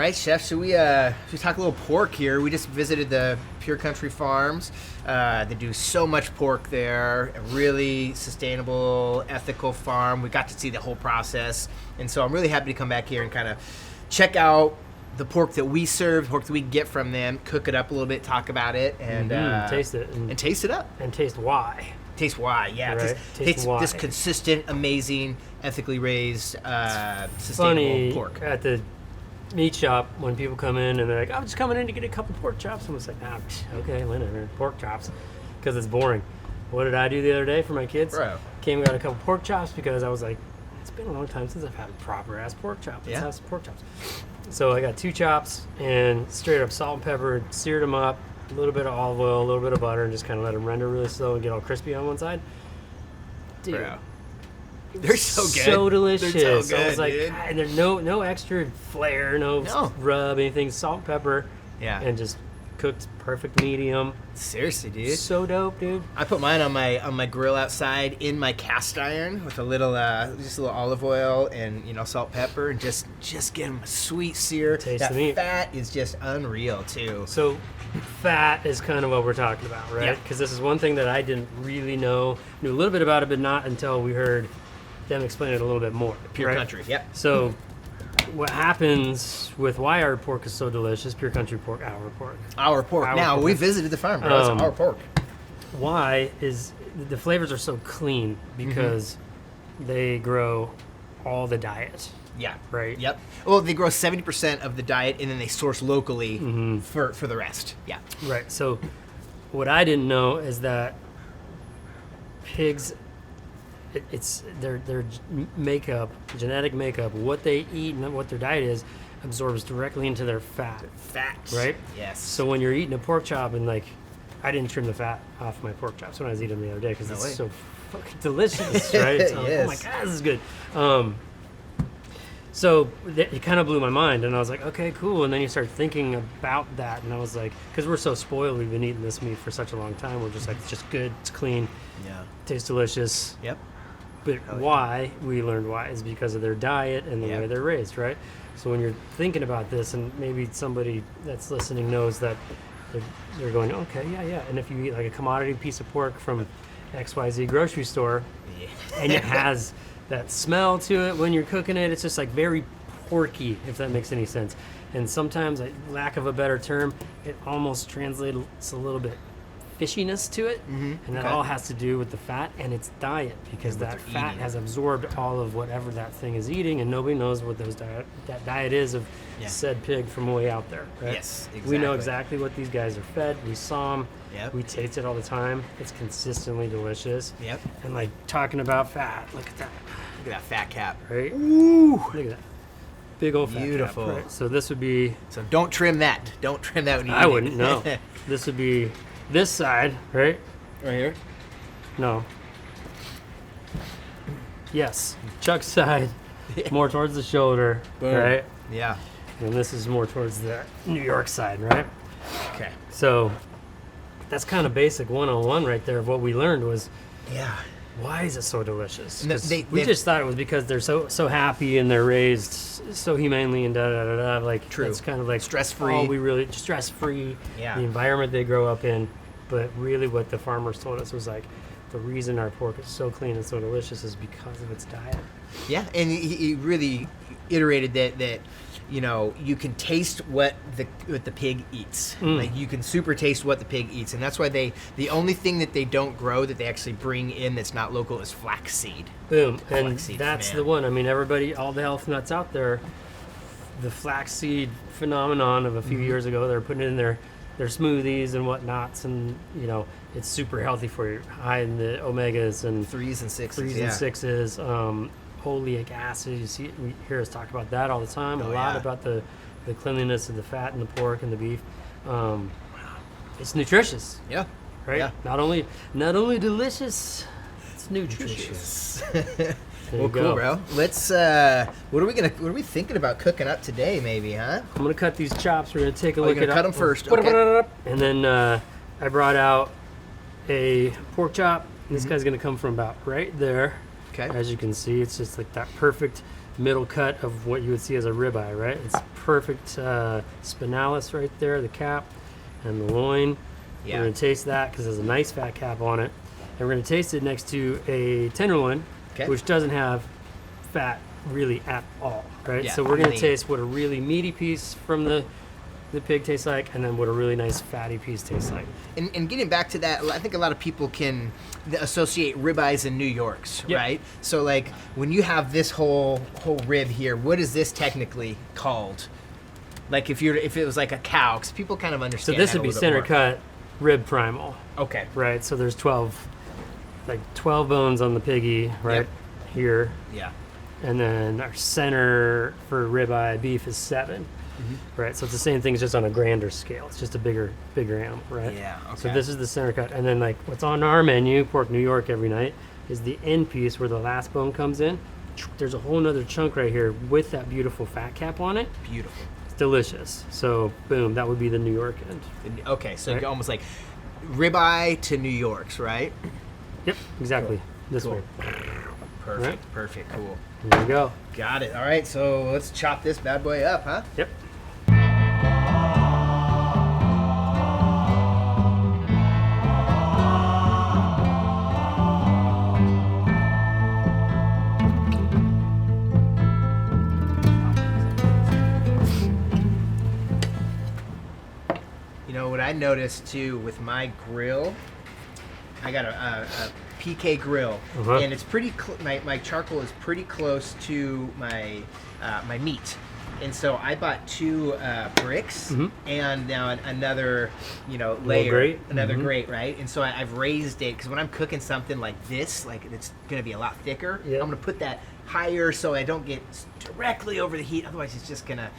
right, Chef. Should we talk a little pork here? We just visited the Pure Country Farms. They do so much pork there. A really sustainable, ethical farm. We got to see the whole process, and so I'm really happy to come back here and kind of check out the pork that we serve, pork that we get from them, cook it up a little bit, talk about it, and taste it, and taste it up, and taste why. Taste why, yeah. Right. Taste why. This consistent, amazing, ethically raised, sustainable pork. At the meat shop when people come in and they're like, I'm just coming in to get a couple pork chops. I'm just like, okay, whatever, pork chops, because it's boring. What did I do the other day for my kids? Bro. Came and got a couple pork chops because I was like, it's been a long time since I've had a proper ass pork chop. Let's have some pork chops. So I got 2 chops and straight up salt and pepper, seared them up, a little bit of olive oil, a little bit of butter, and just kind of let them render really slow and get all crispy on one side. Dude. Bro. They're so good. So delicious. They're so good, I was like, dude. and there's no extra flair, no rub, anything, salt and pepper. Yeah. And just cooked perfect medium. Seriously, dude. So dope, dude. I put mine on my grill outside in my cast iron with a little just a little olive oil and salt, pepper, and just get them a sweet sear. Taste that the meat. fat is just unreal too. So fat is kind of what we're talking about, right? Yeah. Because this is one thing that I didn't really know. Knew a little bit about it, but not until we heard them explain it a little bit more. Pure Country. Yep. So what happens with why our pork is so delicious? Pure Country pork, our pork. Our pork. Now we visited the farm, bro. It's our pork. Why is the flavors are so clean? Because they grow all the diet. Yeah. Right. Yep. Well, they grow 70% of the diet, and then they source locally for the rest. Yeah. Right. So, what I didn't know is that pigs, it's their makeup, genetic makeup, what they eat and what their diet is, absorbs directly into their fat. Fat. Right. Yes. So when you're eating a pork chop and like, I didn't trim the fat off my pork chops when I was eating them the other day because it's so fucking delicious, right? So Yes. I'm like, oh my god, this is good. So it kind of blew my mind, and I was like, okay, cool. And then you start thinking about that, and I was like, because we're so spoiled, we've been eating this meat for such a long time. We're just like, it's just good, it's clean, tastes delicious. Yep. But why, we learned why, is because of their diet and the way they're raised, right? So when you're thinking about this, and maybe somebody that's listening knows that they're going, okay, yeah. And if you eat like a commodity piece of pork from XYZ grocery store, and it has that smell to it when you're cooking it, it's just like very porky, if that makes any sense. And sometimes, lack of a better term, it almost translates a little bit fishiness to it, and that all has to do with the fat and its diet, because that fat has absorbed all of whatever that thing is eating, and nobody knows what that diet is of said pig from way out there, right? Yes, exactly. We know exactly what these guys are fed. We saw them. Yep. We taste it all the time. It's consistently delicious. Yep. And like talking about fat, look at that. Look at that fat cap. Right? Ooh. Look at that. Big old fat Beautiful. cap, right? So this would be... So don't trim that. Don't trim that when you eat I it. wouldn't, no. This would be this side, right? Right here? No. Yes. Chuck's side, more towards the shoulder, Boom. right? Yeah. And this is more towards the New York side, right? Okay. So that's kind of basic 101 right there of what we learned was, why is it so delicious? We just thought it was because they're so happy and they're raised so humanely and da-da-da-da. Like, True. It's kind of like Stress-free. all we really, stress-free, Yeah. the environment they grow up in. But really what the farmers told us was like, the reason our pork is so clean and so delicious is because of its diet. Yeah, and he really iterated that you can taste what the pig eats. Like you can super taste what the pig eats, and that's why the only thing that they don't grow that they actually bring in that's not local is flaxseed. Boom, and Flaxseed, that's man. the one. I mean, everybody, all the health nuts out there, the flaxseed phenomenon of a few years ago, they're putting it in their smoothies and whatnots, and it's super healthy for you, high in the omegas and 3s and 6s. and 6s, oleic acid. We hear us talk about that all the time. A lot about the cleanliness of the fat in the pork and the beef. It's nutritious. Yeah. Right. Yeah. Not only delicious, it's nutritious. Well, cool, bro. Let's. What are we thinking about cooking up today? Maybe, huh? I'm gonna cut these chops. We're gonna take a look You're at gonna cut them first. Okay. And then I brought out a pork chop. This guy's gonna come from about right there. Okay. As you can see, it's just like that perfect middle cut of what you would see as a ribeye, right? It's perfect spinalis right there, the cap and the loin. Yeah. We're going to taste that because there's a nice fat cap on it. And we're going to taste it next to a tenderloin, which doesn't have fat really at all, right? Yeah, so we're going really. to taste what a really meaty piece from the pig tastes like, and then what a really nice fatty piece tastes like. And getting back to that, I think a lot of people can associate ribeyes and New Yorks, right? So like when you have this whole rib here, what is this technically called? Like if it was like a cow, because people kind of understand. So this that would be a little center bit more. cut rib primal. Okay. Right. So there's 12 bones on the piggy right here. Yeah. And then our center for ribeye beef is 7. Right, so it's the same thing, it's just on a grander scale. It's just a bigger animal, right? Yeah. Okay. So this is the center cut, and then like what's on our menu, pork New York every night, is the end piece where the last bone comes in. There's a whole nother chunk right here with that beautiful fat cap on it. Beautiful. It's delicious. So boom, that would be the New York end. Okay, so Right. almost like ribeye to New York's, right? Yep, exactly. Cool. This Cool. way. Perfect. Right. Perfect. Cool. There we go. Got it. All right, so let's chop this bad boy up, huh? Yep. You know what I noticed too with my grill, I got a PK grill, and it's pretty. My charcoal is pretty close to my my meat, and so I bought 2 bricks and now another layer, grate. another grate, right? And so I've raised it because when I'm cooking something like this, like it's gonna be a lot thicker. Yep. I'm gonna put that higher so I don't get directly over the heat. Otherwise, it's gonna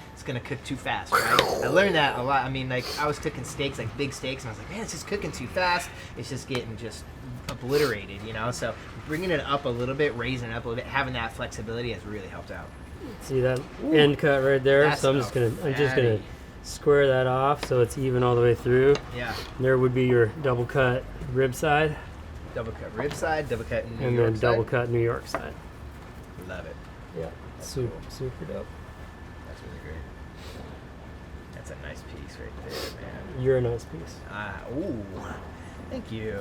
cook too fast, right? I learned that a lot. I mean, like I was cooking steaks, like big steaks, and I was like, man, it's just cooking too fast. It's just getting obliterated, So bringing it up a little bit, raising it up a little bit, having that flexibility has really helped out. See that end cut right there? That's So I'm just gonna square that off so it's even all the way through. Yeah. There would be your double cut rib side, Double cut rib side, double cut New and York then side. double cut New York side. Love it. Yeah, super dope. That's really great. That's a nice piece right there, man. You're a nice piece. Ooh. Thank you.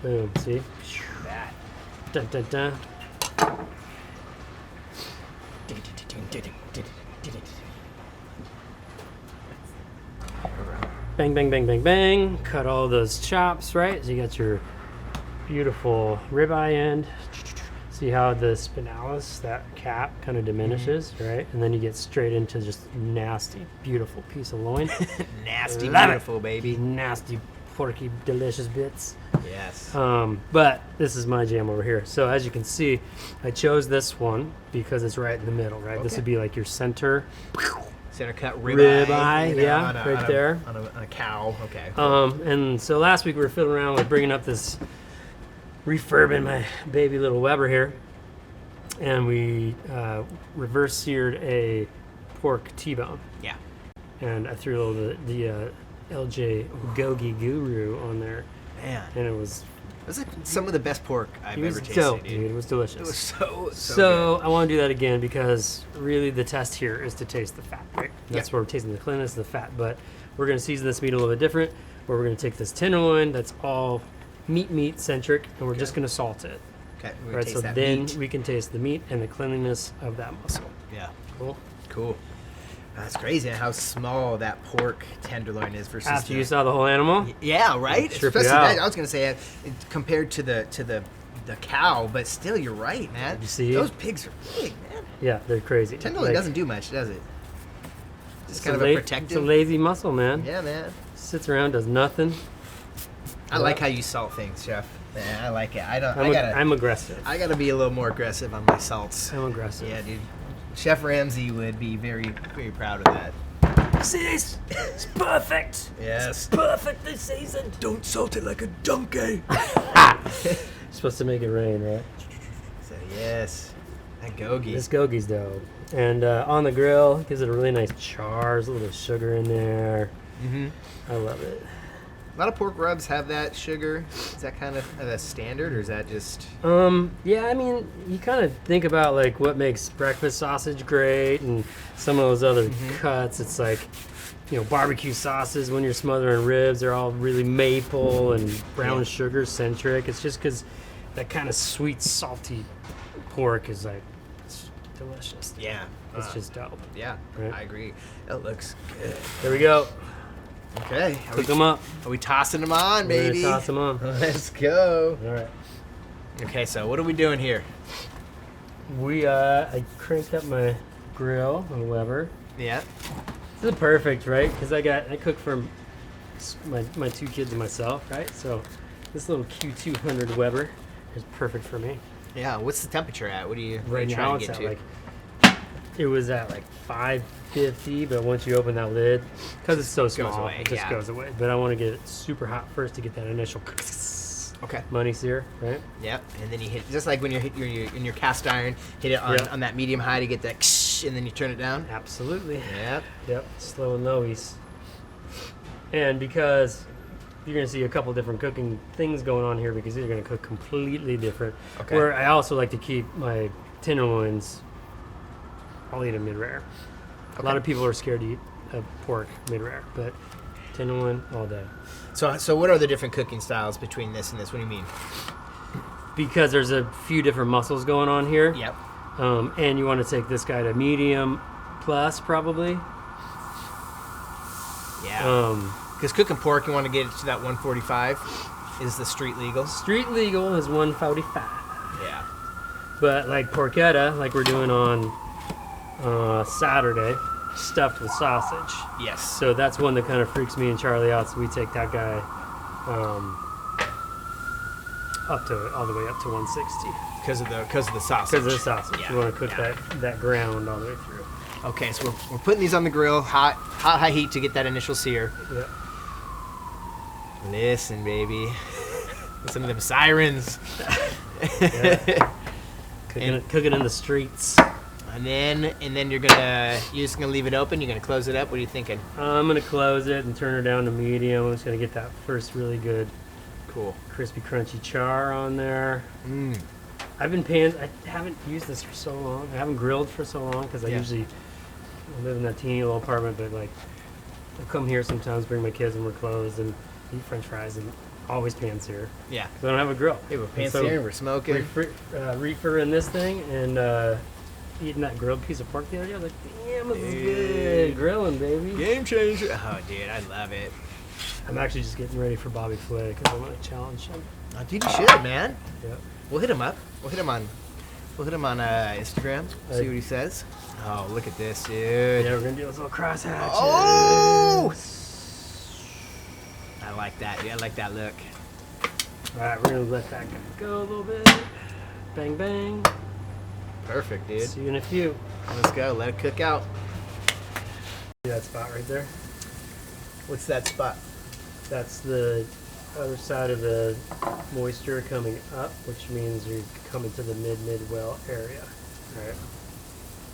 Boom. See? That. Dun, dun, dun. Bang, bang, bang, bang, bang. Cut all those chops, right? So you got your beautiful ribeye end. See how the spinalis, that cap, kind of diminishes, right? And then you get straight into just nasty, beautiful piece of loin. Nasty, Love beautiful, it. baby. Nasty, porky, delicious bits. Yes. But this is my jam over here. So as you can see, I chose this one because it's right in the middle, right? This would be like your center. Center cut ribeye. Yeah, right there. On a cow. Okay. And so last week we were fiddling around with bringing up this, refurbing my baby little Weber here. And we reverse seared a pork T-bone. Yeah. And I threw a little the LJ Gogi Guru on there. Man. And it was That's like some of the best pork I've It was ever tasted, dope, dude. dude. It was delicious. It was so So I want to do that again because really the test here is to taste the fat, right? That's where we're tasting the cleanness, the fat. But we're going to season this meat a little bit different, where we're going to take this tenderloin that's all meat centric, and we're just going to salt it. Okay. We're gonna Right, taste so that then meat. we can taste the meat and the cleanliness of that muscle. Yeah. Cool. Cool. That's crazy how small that pork tenderloin is versus After the- you saw the whole animal, Yeah, right. Strip it Especially that, out. I was gonna say compared to the cow, but still, you're right, man. You see? Those pigs are big, man. yeah, they're crazy. Tenderloin Like, doesn't do much, does it? Just it's kind of la- a It's a protective. lazy muscle, man. Yeah, man. Sits around, does nothing. I like how you salt things, Chef. Yeah, I like it. I'm aggressive. I gotta be a little more aggressive on my salts. I'm aggressive. Yeah, dude. Chef Ramsay would be very, very proud of that. See this? It's perfect. Yes. Perfect this season. Don't salt it like a donkey. Supposed to make it rain, right? So yes, that gogi. This gogi's dope. And on the grill, gives it a really nice char. There's a little sugar in there. Mm-hmm. I love it. A lot of pork rubs have that sugar. Is that kind of a standard, or is that just? Yeah, I mean, you kind of think about like what makes breakfast sausage great, and some of those other cuts. It's like, barbecue sauces when you're smothering ribs. They're all really maple and brown sugar centric. It's just because that kind of sweet, salty pork is like, it's delicious. Yeah. It's just dope. Yeah, right? I agree. It looks good. There we go. Okay. Cook them up. Are we tossing them on, We're baby? gonna toss them on. Let's go. All right. Okay, so what are we doing here? I cranked up my grill, my Weber. Yeah. This is perfect, right? Because I cook for my 2 kids and myself, right? So this little Q200 Weber is perfect for me. Yeah. What's the temperature at? What are you Right now trying to it's get at to? it was at like 550, but once you open that lid, because it's so small, away, it just goes away. But I want to get it super hot first to get that initial Okay. money sear, right? Yep. And then you hit, just like when you're in your cast iron, hit it on that medium high to get that, and then you turn it down. Absolutely. Yep. Slow and lowies. And because you're going to see a couple different cooking things going on here, because these are going to cook completely different. Okay. Where I also like to keep my tenderloins, I'll eat them mid-rare. A lot of people are scared to eat a pork mid-rare, but tenderloin all day. So what are the different cooking styles between this and this? What do you mean? Because there's a few different muscles going on here. Yep. And you want to take this guy to medium plus, probably. Yeah. Because cooking pork, you want to get it to that 145. Is the street legal? Street legal is 145. Yeah. But like porchetta, like we're doing on Saturday, stuffed with sausage. Yes. So that's one that kind of freaks me and Charlie out. So we take that guy all the way up to 160 Because of the sausage. because of the sausage. Yeah, You want to cook yeah. that ground all the way through. Okay, so we're putting these on the grill, high heat to get that initial sear. Yep. Listen, baby. Listen to them sirens. Yeah. Cooking in the streets. And then you're just gonna leave it open. You're gonna close it up. What are you thinking? I'm gonna close it and turn her down to medium. I'm just gonna get that first really good, Cool. crispy, crunchy char on there. I haven't used this for so long. I haven't grilled for so long because I usually live in that teeny little apartment. But like, I come here sometimes, bring my kids, and we're closed, and eat French fries, and always pan sear. Yeah. Because I don't have a grill. Hey, we're And pan so searing. We're smoking. reefer in this thing and eating that grilled piece of pork the other day. I was like, damn, this is good. Grilling, baby. Game changer. Oh, dude, I love it. I'm actually just getting ready for Bobby Flay because I want to challenge him. Oh, dude, you should, man. Yep. We'll hit him up. We'll hit him on Instagram. See what he says. Oh, look at this, dude. Yeah, we're gonna do those little cross hatches. Oh! I like that. Yeah, I like that look. All right, we're gonna let that guy go a little bit. Bang, bang. Perfect, dude. See you in a few. Let's go. Let it cook out. See that spot right there? What's that spot? That's the other side of the moisture coming up, which means you're coming to the mid-well area. All right.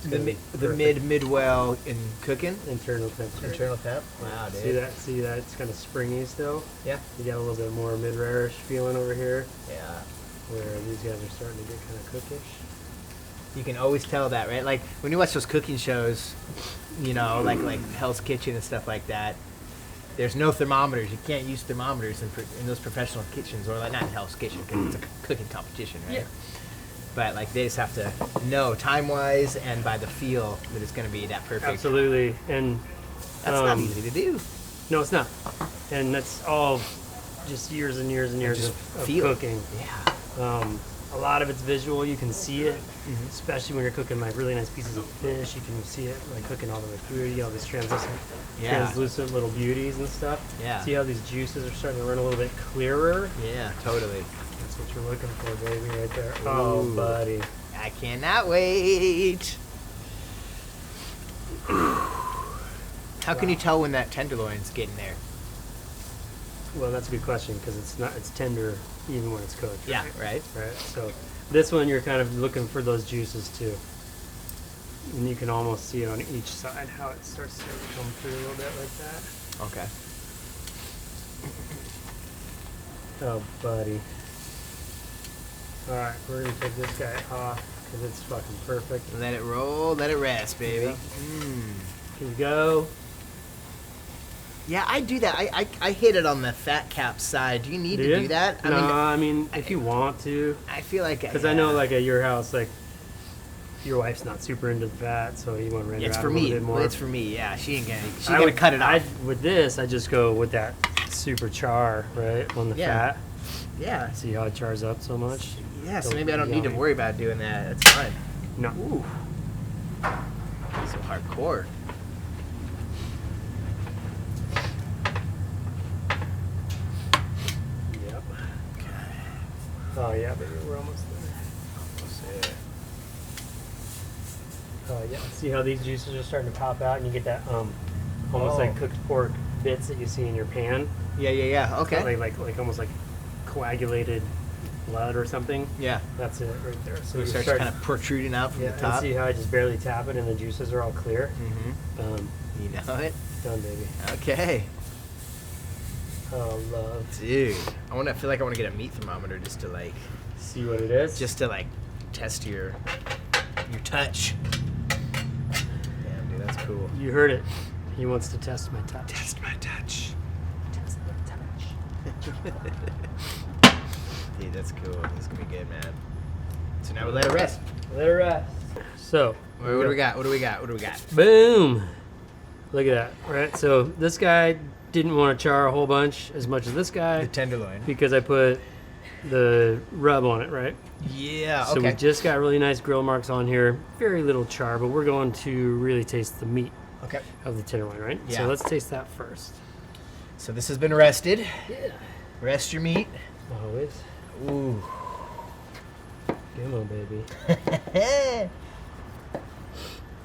The mid-well in cooking? Internal temperature. Internal temp? Wow, dude. See that? It's kind of springy still. Yeah. You got a little bit more mid-rare-ish feeling over here, Yeah. where these guys are starting to get kind of cookish. You can always tell that, right? Like when you watch those cooking shows, like Hell's Kitchen and stuff like that. There's no thermometers. You can't use thermometers in those professional kitchens, or like not in Hell's Kitchen because it's a cooking competition, right? Yeah. But like they just have to know time-wise and by the feel that it's going to be that perfect. Absolutely, and That's not easy to do. no, it's not. And that's all just years and years and years Just of feel it. cooking. Yeah. A lot of it's visual. You can see it, especially when you're cooking like really nice pieces of fish. You can see it like cooking all the way through. You get all these translucent little beauties and stuff. Yeah. See how these juices are starting to run a little bit clearer? Yeah, totally. That's what you're looking for, baby, right there. Oh, Ooh. buddy. I cannot wait. How can you tell when that tenderloin's getting there? Well, that's a good question because it's tender even when it's cooked. Yeah, right. Right. So this one you're kind of looking for those juices too, and you can almost see it on each side how it starts to come through a little bit like that. Okay. Oh, buddy. All right, we're gonna take this guy off because it's fucking perfect. Let it roll, let it rest, baby. Yep. Here we go. Yeah, I do that. I hit it on the fat cap side. Do you need to do that? I mean, if you want to. I feel like Because I know, like at your house, like your wife's not super into the fat, so you want to render it's out for a little me. bit more. It's for me. Yeah, she ain't gonna cut it off. With this, I just go with that super char, right, on the fat. Yeah. See how it chars up so much? Yeah, so maybe I don't need to Yummy. worry about doing that. That's fine. No. Ooh. So hardcore. Yep. Oh yeah, baby, we're almost there. Oh yeah. See how these juices are starting to pop out, and you get that almost like cooked pork bits that you see in your pan. Yeah. Okay. So like almost like coagulated blood or something. Yeah. That's it right there. So it starts kind of protruding out from the top. And see how I just barely tap it and the juices are all clear? Mm-hmm. You know it? Done, baby. Okay. Oh, love. Dude. I feel like I want to get a meat thermometer just to like... See what it is? Just to like test your touch. Damn, dude, that's cool. You heard it. He wants to test my touch. Test my touch. Test my touch. Dude, that's cool. This is gonna be good, man. So now we let it rest. Let it rest. So, What do we got? What do we got? boom. Look at that, right? So this guy didn't want to char a whole bunch as much as this guy. The tenderloin. Because I put the rub on it, right? Yeah, So we just got really nice grill marks on here. Very little char, but we're going to really taste the meat of the tenderloin, right? Yeah. So let's taste that first. So this has been rested. Yeah. Rest your meat. Always. Ooh. Come on, baby.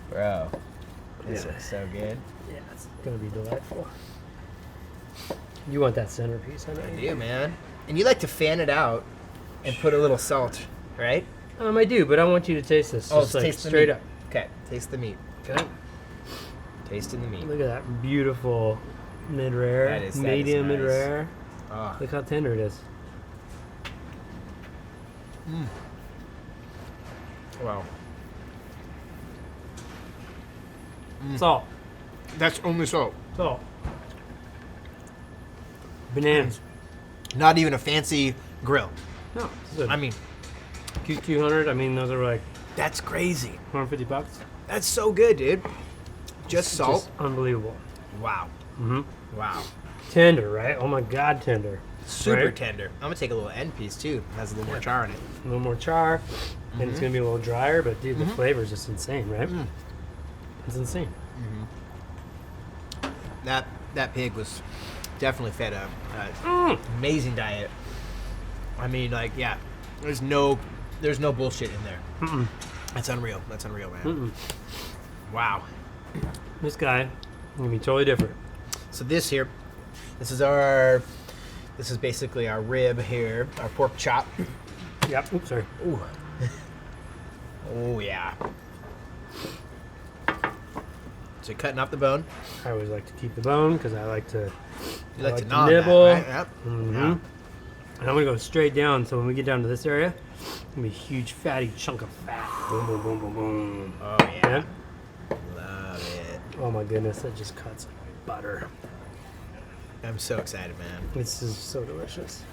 Bro. This looks so good. Yeah, it's going to be delightful. You want that centerpiece, I know. I do, man. And you like to fan it out and put a little salt, right? I do, but I want you to taste this. Oh, just like taste the straight meat. up. Okay, taste the meat. Okay. Tasting the meat. Look at that beautiful mid-rare, That is medium nice. mid-rare. Oh. Look how tender it is. Wow. Salt. That's only salt. Salt. Bananas. Not even a fancy grill. No, it's good. I mean, Q200, I mean, those are like that's crazy. $150. That's so good, dude. Just salt. Just unbelievable. Wow. Mm-hmm. Wow. Tender, right? Oh my God, tender. Super Right? tender. I'm gonna take a little end piece too. It has a little more char in it. A little more char, and it's gonna be a little drier, but dude, the flavor is just insane, right? It's insane. That pig was definitely fed a amazing diet. I mean, like, yeah, there's no bullshit in there. That's unreal. That's unreal, man. Wow. This guy gonna be totally different. So this is basically our rib here, our pork chop. Yep. Oops, sorry. Ooh. Oh yeah. So cutting off the bone. I always like to keep the bone because I like to. You like to to gnaw nibble. that, right? Yep. Mm-hmm. Yeah. And I'm gonna go straight down. So when we get down to this area, it's gonna be a huge fatty chunk of fat. Boom, boom, boom, boom, boom. Oh yeah. Yeah? Love it. Oh my goodness, that just cuts like butter. I'm so excited, man. This is so delicious.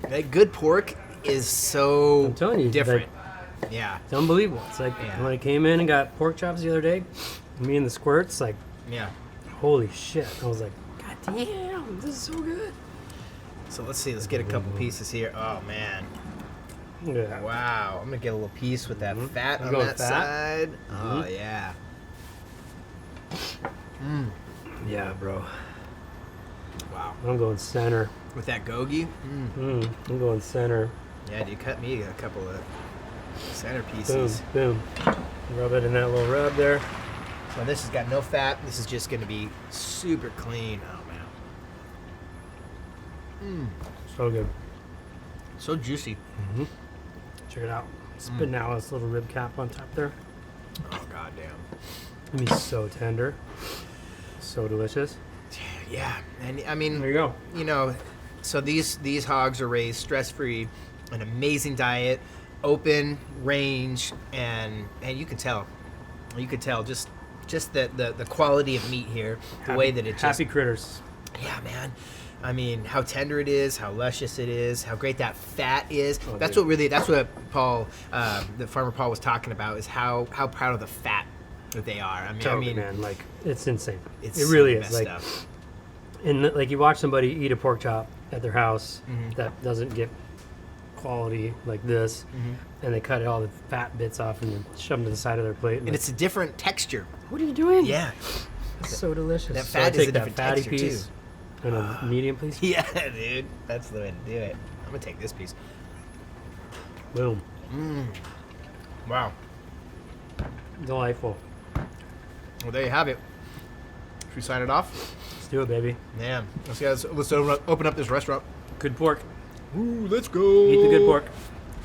That good pork is so I'm telling you, different. Yeah. It's unbelievable. It's like Yeah. when I came in and got pork chops the other day, me and the squirts, like, Yeah. holy shit. I was like, God damn, this is so good. So let's see. Let's get a couple pieces here. Oh man. Yeah. Wow. I'm gonna get a little piece with that fat You on going that fat? side. Oh yeah. Yeah, bro. Wow. I'm going center. With that gogi. I'm going center. Yeah, you cut me a couple of center Boom, pieces. boom. Rub it in that little rub there. So this has got no fat. This is just gonna be super clean. Oh man. So good. So juicy. Check it out. Spitting out this little rib cap on top there. Oh goddamn. It's gonna be so tender. So delicious. Yeah, and I mean, There you go. you know, So these hogs are raised stress-free, an amazing diet, open range, and you can tell just the quality of meat here, the way that it just happy critters. Yeah, man. I mean, how tender it is, how luscious it is, how great that fat is. Oh, that's dude. what Paul, the farmer Paul, was talking about, is how proud of the fat that they are. Totally, man. Like, it's insane. It's It really some is. of the Like, best stuff. and like you watch somebody eat a pork chop at their house Mhm. that doesn't get quality like this, and they cut all the fat bits off and shove them to the side of their plate. And it's a different texture. what are you doing? Yeah. It's so delicious. That So fat I is take a that different fatty texture, piece too. and a medium piece. Yeah, dude. That's the way to do it. I'm going to take this piece. Boom. Wow. Delightful. Well, there you have it. Should we sign it off? Let's do it, baby. Man. Let's open up this restaurant. Good pork. Ooh, let's go. Eat the good pork.